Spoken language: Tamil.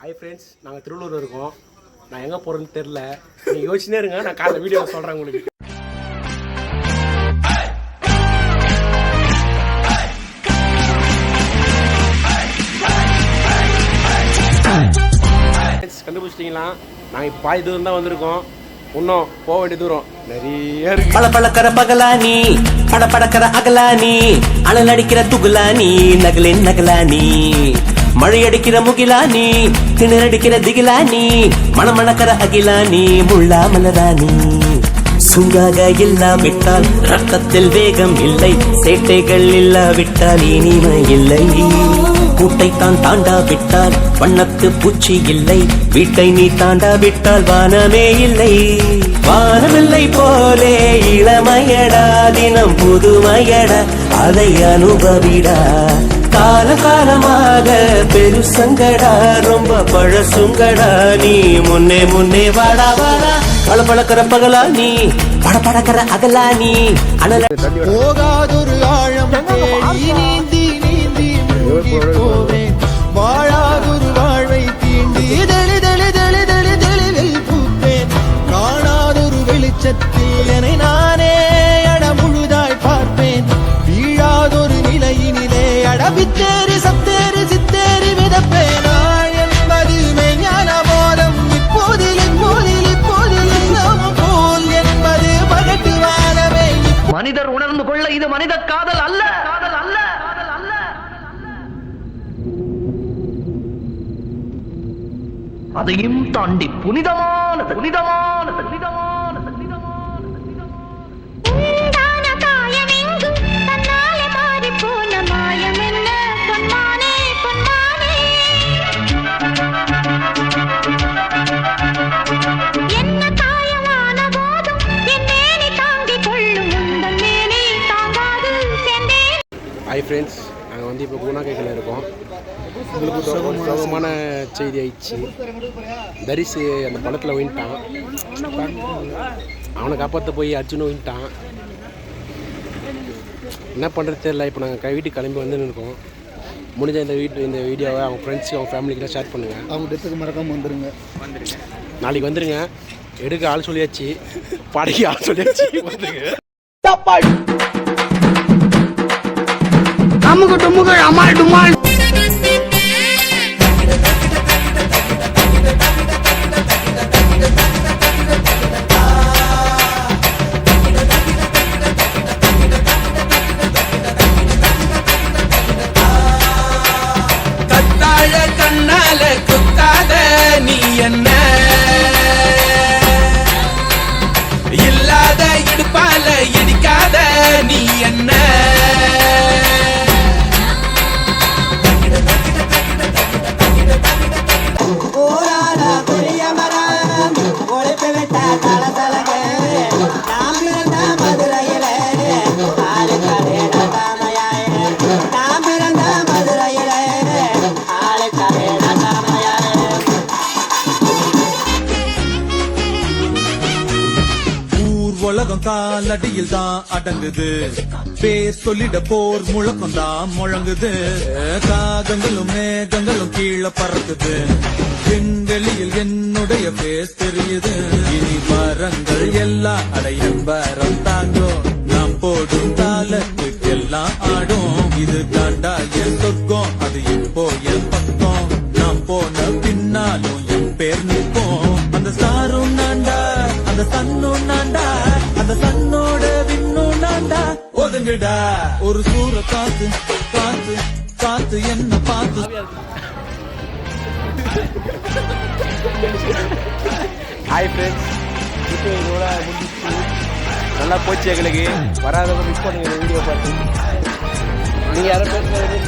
ஹாய் ஃப்ரெண்ட்ஸ், நாங்கள் திருவள்ளூர் இருக்கோம். நான் எங்கே போகிறேன்னு தெரில, நீங்கள் யோசிச்சுனே இருங்க. நான் காலைல வீடியோவில் சொல்கிறேன் உங்களுக்கு. கண்டுபிடிச்சிட்டிங்களா? நாங்கள் இப்போ பாதி தூரம் தான் வந்திருக்கோம். இன்னும் போக வேண்டிய தூரம் நிறைய இருக்கு. பல பழக்கிற பகலானி, பட படக்கிற அகலானி, அனல் அடிக்கிற துகுலானி, நகலின் நகலானி, மழை அடிக்கிற முகிலானி, திணறடிக்கிற திகிலானி, மணமணக்கிற அகிலானி, முள்ளா மலராணி. சூடாக இல்லாவிட்டால் ரத்தத்தில் வேகம் இல்லை, சேட்டைகள் இல்லாவிட்டால் இனிமை இல்லை. கூட்டைத்தான் தாண்டாவிட்டால் வண்ணத்து பூச்சி இல்லை, வீட்டை நீ தாண்டாவிட்டால் வானமே இல்லை. வானமில்லை போலே இளமையடா, தினம் புதுமையடா, அதை அனுபவிடா. காலம் காலமாக பெருசங்கடா, ரொம்ப பழசுங்கடா, நீ முன்னே முன்னே வாடா வாடா. பல பழக்கிற பகலா நீ, பட படக்கிற அகலா நீ, அனல் போகாதொரு ஆழம் தேடி நீந்தி நீந்தி போவேன். வாழாதொரு வாழ்வை தீண்டி தெளி தெளி தெளி தெளி தெளிவில் பூப்பேன். காணாதொரு வெளிச்சத்தில் என்னை நானே அடமுழுதாய் பார்ப்பேன். வீழாதொரு நிலையினிலே அடபித்தேறி சத்தேறி சித்தேறி மிதப்பேன். என்பது மெய்ஞான போதம் இப்போதில் இப்போதில் இப்போதில் இல்லாமல் போல் என்பது பகட்டு வாழவே. மனிதர் உணர்ந்து கொள்ள இது மனித காதல் அல்ல, காதல் அல்ல, காதல் அல்ல. அதையும் தாண்டி புனிதமானது, புனிதமானது, புனிதமானது, புனிதமானது. உண்டான காயமெங்கு தன்னாலே மாறிப் போன மாயம் என்ன பொன்மானே, பொன்மானே. என்ன காயமான போதும் என் மேனி தாங்கிக் கொள்ளும், உந்தன் மேனி தாங்காது சென்றேன். ஹாய் ஃப்ரெண்ட்ஸ், நாங்கள் வந்து இப்போ குணாக்கையில் இருக்கோம். உங்களுக்கு ஒரு சோகமான செய்தி ஆயிடுச்சு. தரிசு அந்த படத்தில் ஒயின்ட்டான். அவனை காப்பாற்ற போய் அர்ஜுனும் ஒயின்ட்டான். என்ன பண்ணுறது தெரியல. இப்போ நாங்கள் வீட்டுக்கு கிளம்பி வந்துன்னு இருக்கோம். முடிஞ்ச இந்த வீடியோவை அவங்க ஃப்ரெண்ட்ஸுக்கு அவங்க ஃபேமிலிக்கெலாம் ஷேர் பண்ணுங்கள். அவங்க டெத்துக்கு மறக்காமல் வந்துருங்க. நாளைக்கு வந்துடுங்க. எடுக்க ஆள் சொல்லியாச்சு, படைக்கு ஆள் சொல்லியாச்சு. வந்துருங்க. அமுகு டுமுகு அமால் டுமால். கத்தாழ கண்ணால குத்தாத நீ என்ன, இல்லாத இடுப்பால இடிக்காத நீ என்ன. உலகம் காலடியில் தான் அடங்குது, பேர் சொல்லிட போர் முழக்கம் தான் முழங்குது. காகங்களும் மேகங்களும் கீழே பறக்குது, விண்வெளியில் என்னுடைய பேஸ் தெரியுது. இனி மரங்கள் எல்லாம் அடையும் வரம் தாங்கும், நாம் போடும் தாளத்துக்கு எல்லாம் ஆடும். இது தாண்டா என் சொர்க்கம், அது இப்போ என் பக்கம். நாம் போன பின்னாலும் என் பேர் நிற்போம். அந்த ஸ்டாரும் நான்டா, அந்த சன்னும் நான்டா, அந்த சன்னோட விண்ணும் நான்டா. ஒதுங்குடா ஒரு சூற காத்து காத்து காத்து என்ன பார்த்து. ஹாய் ஃப்ரெண்ட்ஸ், இப்போ இதோட முடிஞ்சிச்சு. நல்லா போச்சு எங்களுக்கு. வராதவங்க மிஸ் பண்ணுங்க வீடியோ பார்த்து. நீங்கள் யாரும் பேசுகிறது